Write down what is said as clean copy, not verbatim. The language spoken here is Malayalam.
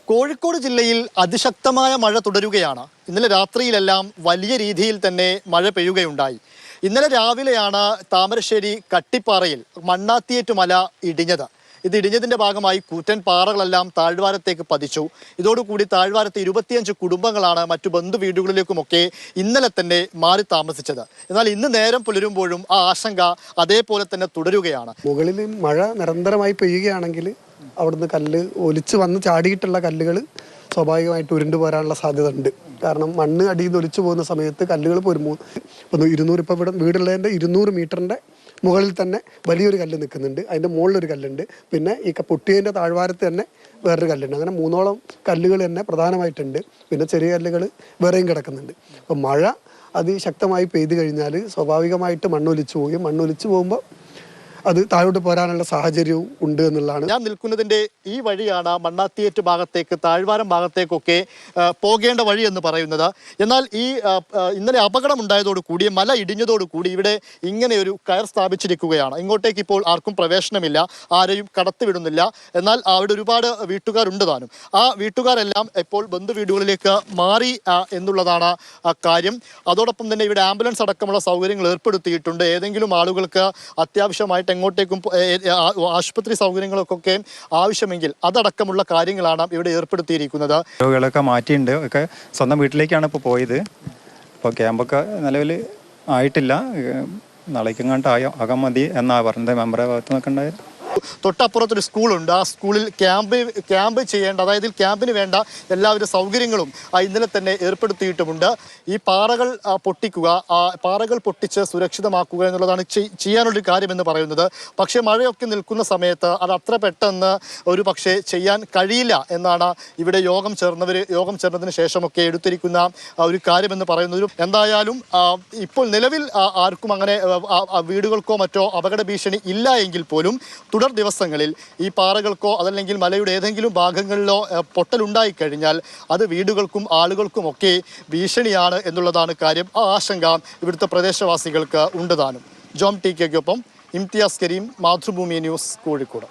കോഴിക്കോട് ജില്ലയിൽ അതിശക്തമായ മഴ തുടരുകയാണ്. ഇന്നലെ രാത്രിയിലെല്ലാം വലിയ രീതിയിൽ തന്നെ മഴ പെയ്യുകയുണ്ടായി. ഇന്നലെ രാവിലെയാണ് താമരശ്ശേരി കട്ടിപ്പാറയിൽ മണ്ണാത്തിയേറ്റ് മല ഇടിഞ്ഞത്. ഇത് ഇടിഞ്ഞതിന്റെ ഭാഗമായി കൂറ്റൻ പാറകളെല്ലാം താഴ്വാരത്തേക്ക് പതിച്ചു. ഇതോടുകൂടി താഴ്വാരത്ത് 25 കുടുംബങ്ങളാണ് മറ്റു ബന്ധു വീടുകളിലേക്കുമൊക്കെ ഇന്നലെ തന്നെ മാറി താമസിച്ചത്. എന്നാൽ ഇന്ന് നേരം പുലരുമ്പോഴും ആ ആശങ്ക അതേപോലെ തന്നെ തുടരുകയാണ്. മുകളിൽ മഴ നിരന്തരമായി പെയ്യുകയാണെങ്കിൽ അവിടുന്ന് കല്ല് ഒലിച്ച് വന്ന് ചാടിയിട്ടുള്ള കല്ലുകൾ സ്വാഭാവികമായിട്ട് ഉരുണ്ടു പോരാനുള്ള സാധ്യത ഉണ്ട്. കാരണം മണ്ണ് അടിയിൽ നിന്ന് ഒലിച്ചു പോകുന്ന സമയത്ത് കല്ലുകൾ ഇപ്പോൾ ഇവിടെ വീടുള്ളതിൻ്റെ 200 മീറ്ററിൻ്റെ മുകളിൽ തന്നെ വലിയൊരു കല്ല് നിൽക്കുന്നുണ്ട്. അതിൻ്റെ മുകളിലൊരു കല്ലുണ്ട്. പിന്നെ ഈ പൊട്ടിയതിൻ്റെ താഴ്വാരത്ത് തന്നെ വേറൊരു കല്ലുണ്ട്. അങ്ങനെ 3ഓളം കല്ലുകൾ തന്നെ പ്രധാനമായിട്ടുണ്ട്. പിന്നെ ചെറിയ കല്ലുകൾ വേറെയും കിടക്കുന്നുണ്ട്. അപ്പോൾ മഴ അതിശക്തമായി പെയ്തു കഴിഞ്ഞാൽ സ്വാഭാവികമായിട്ട് മണ്ണൊലിച്ചു പോകും. മണ്ണൊലിച്ചു പോകുമ്പോൾ അത് താഴോട്ട് പോരാനുള്ള സാഹചര്യവും ഉണ്ട് എന്നുള്ളതാണ്. ഞാൻ നിൽക്കുന്നതിൻ്റെ ഈ വഴിയാണ് മണ്ണാത്തിയേറ്റ് ഭാഗത്തേക്ക്, താഴ്വാരം ഭാഗത്തേക്കൊക്കെ പോകേണ്ട വഴി എന്ന് പറയുന്നത്. എന്നാൽ ഇന്നലെ അപകടമുണ്ടായതോടുകൂടി, മല ഇടിഞ്ഞതോടുകൂടി ഇവിടെ ഇങ്ങനെ ഒരു കയർ സ്ഥാപിച്ചിരിക്കുകയാണ്. ഇങ്ങോട്ടേക്ക് ഇപ്പോൾ ആർക്കും പ്രവേശനമില്ല, ആരെയും കടത്തിവിടുന്നില്ല. എന്നാൽ അവിടെ ഒരുപാട് വീട്ടുകാരുണ്ട് താനും. ആ വീട്ടുകാരെല്ലാം ഇപ്പോൾ ബന്ധു വീടുകളിലേക്ക് മാറി എന്നുള്ളതാണ് കാര്യം. അതോടൊപ്പം തന്നെ ഇവിടെ ആംബുലൻസ് അടക്കമുള്ള സൗകര്യങ്ങൾ ഏർപ്പെടുത്തിയിട്ടുണ്ട്. ഏതെങ്കിലും ആളുകൾക്ക് അത്യാവശ്യമായിട്ട് എങ്ങോട്ടേക്കും ആശുപത്രി സൗകര്യങ്ങളൊക്കെ ആവശ്യമെങ്കിൽ അതടക്കമുള്ള കാര്യങ്ങളാണ് ഇവിടെ ഏർപ്പെടുത്തിയിരിക്കുന്നത്. രോഗികളൊക്കെ മാറ്റിയിട്ടുണ്ട്. ഒക്കെ സ്വന്തം വീട്ടിലേക്കാണ് ഇപ്പോൾ പോയത്. ഇപ്പോൾ ക്യാമ്പൊക്കെ നിലവിൽ ആയിട്ടില്ല. നാളേക്കെങ്ങാണ്ട് ആകാൻ മതി എന്നാണ് പറഞ്ഞത് മെമ്പറെ ഭാഗത്ത് നിന്നൊക്കെ ഉണ്ടായത്. തൊട്ടപ്പുറത്തൊരു സ്കൂളുണ്ട്. ആ സ്കൂളിൽ ക്യാമ്പ് ചെയ്യേണ്ട, അതായത് ക്യാമ്പിന് വേണ്ട എല്ലാവിധ സൗകര്യങ്ങളും ഇന്നലെ തന്നെ ഏർപ്പെടുത്തിയിട്ടുമുണ്ട്. ഈ പാറകൾ പൊട്ടിക്കുക, പാറകൾ പൊട്ടിച്ച് സുരക്ഷിതമാക്കുക എന്നുള്ളതാണ് ചെയ്യാനുള്ളൊരു കാര്യമെന്ന് പറയുന്നത്. പക്ഷേ മഴയൊക്കെ നിൽക്കുന്ന സമയത്ത് അത് അത്ര പെട്ടെന്ന് ഒരു പക്ഷേ ചെയ്യാൻ കഴിയില്ല എന്നാണ് ഇവിടെ യോഗം ചേർന്നതിന് ശേഷമൊക്കെ എടുത്തിരിക്കുന്ന ഒരു കാര്യമെന്ന് പറയുന്നത്. എന്തായാലും ഇപ്പോൾ നിലവിൽ ആർക്കും അങ്ങനെ വീടുകൾക്കോ മറ്റോ അപകട ഭീഷണി ഇല്ല എങ്കിൽ പോലും തുടർ ദിവസങ്ങളിൽ ഈ പാറകൾക്കോ അതല്ലെങ്കിൽ മലയുടെ ഏതെങ്കിലും ഭാഗങ്ങളിലോ പൊട്ടലുണ്ടായിക്കഴിഞ്ഞാൽ അത് വീടുകൾക്കും ആളുകൾക്കും ഒക്കെ ഭീഷണിയാണ് എന്നുള്ളതാണ് കാര്യം. ആ ആശങ്ക ഇവിടുത്തെ പ്രദേശവാസികൾക്ക് ഉണ്ട് താനും. ജോം ടി കെക്കൊപ്പം ഇംതിയാസ് കരീം, മാതൃഭൂമി ന്യൂസ്, കോഴിക്കോട്.